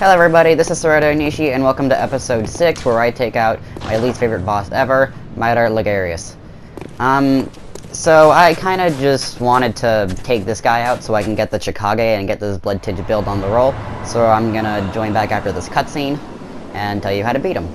Hello everybody, this is Nishi, and welcome to episode 6, where I take out my least favorite boss ever, Martyr Logarius. So I kinda just wanted to take this guy out so I can get the Chikage and get this Blood Tidge build on the roll, so I'm gonna join back after this cutscene and tell you how to beat him.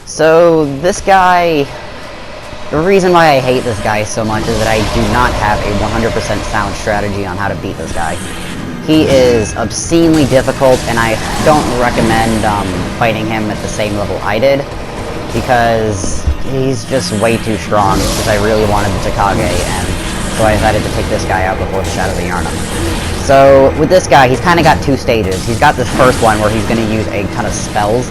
So, this guy, the reason why I hate this guy so much is that I do not have a 100% sound strategy on how to beat this guy. He is obscenely difficult, and I don't recommend fighting him at the same level I did, because he's just way too strong, because I really wanted the Chikage, and so I decided to take this guy out before the Shadow of Yharnam. So, with this guy, he's kind of got two stages. He's got this first one where he's going to use a ton of spells.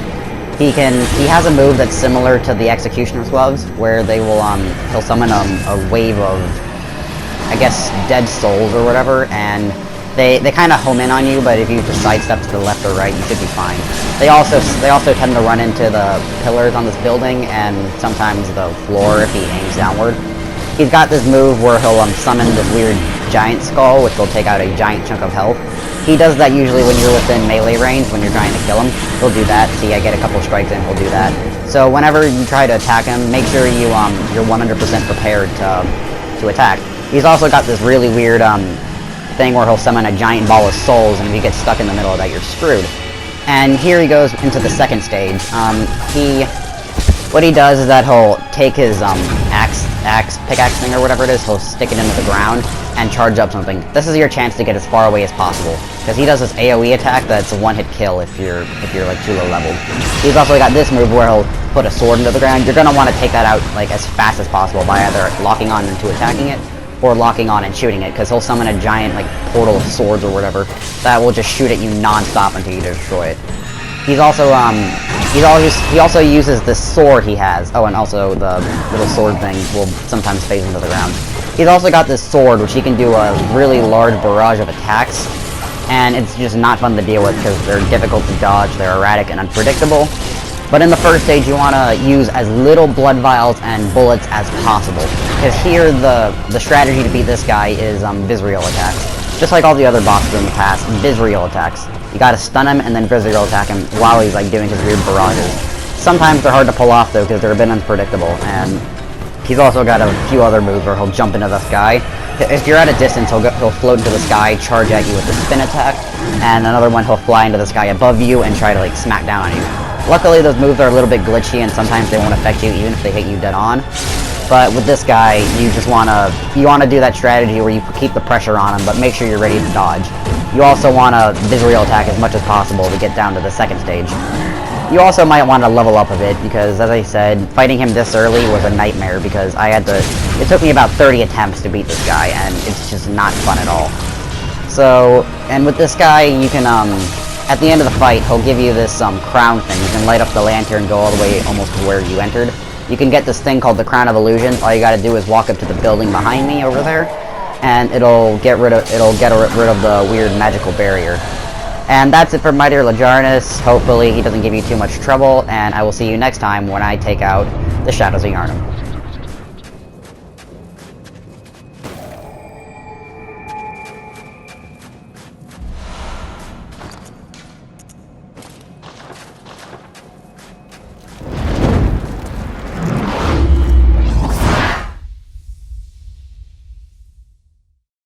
He has a move that's similar to the Executioner's Gloves, where they will, he'll summon a wave of, I guess, dead souls or whatever, and they kind of home in on you, but if you just sidestep to the left or right, you should be fine. They also tend to run into the pillars on this building, and sometimes the floor if he aims downward. He's got this move where he'll, summon this weird giant skull, which will take out a giant chunk of health. He does that usually when you're within melee range, when you're trying to kill him. He'll do that. See, I get a couple strikes in, he'll do that. So whenever you try to attack him, make sure you're 100% prepared to attack. He's also got this really weird thing where he'll summon a giant ball of souls, and if you get stuck in the middle of that, you're screwed. And here he goes into the second stage. What he does is that he'll take his pickaxe thing or whatever it is, he'll stick it into the ground and charge up something. This is your chance to get as far away as possible, because he does this AoE attack that's a one-hit kill if you're like too low leveled. He's also got this move where he'll put a sword into the ground. You're gonna want to take that out like as fast as possible by either locking on into attacking it or locking on and shooting it, because he'll summon a giant like portal of swords or whatever that will just shoot at you non-stop until you destroy it. He's also he also uses this sword he has. Oh, and also the little sword thing will sometimes phase into the ground. He's also got this sword, which he can do a really large barrage of attacks, and it's just not fun to deal with because they're difficult to dodge, they're erratic and unpredictable. But in the first stage, you want to use as little blood vials and bullets as possible, because here the strategy to beat this guy is Visceral attacks. Just like all the other bosses in the past, Visceral attacks. You gotta stun him and then Visceral attack him while he's like doing his weird barrages. Sometimes they're hard to pull off though, because they're a bit unpredictable, and he's also got a few other moves where he'll jump into the sky. If you're at a distance, he'll float into the sky, charge at you with the spin attack, and another one he'll fly into the sky above you and try to like smack down on you. Luckily those moves are a little bit glitchy and sometimes they won't affect you even if they hit you dead on. But with this guy, you wanna do that strategy where you keep the pressure on him, but make sure you're ready to dodge. You also wanna Visceral attack as much as possible to get down to the second stage. You also might want to level up a bit, because as I said, fighting him this early was a nightmare, because it took me about 30 attempts to beat this guy, and it's just not fun at all. So, and with this guy, you can, at the end of the fight, he'll give you this, crown thing. You can light up the lantern and go all the way almost to where you entered. You can get this thing called the Crown of Illusions. All you gotta do is walk up to the building behind me over there, and it'll get rid of the weird magical barrier. And that's it for Martyr Logarius. Hopefully he doesn't give you too much trouble, and I will see you next time when I take out the Shadows of Yharnam.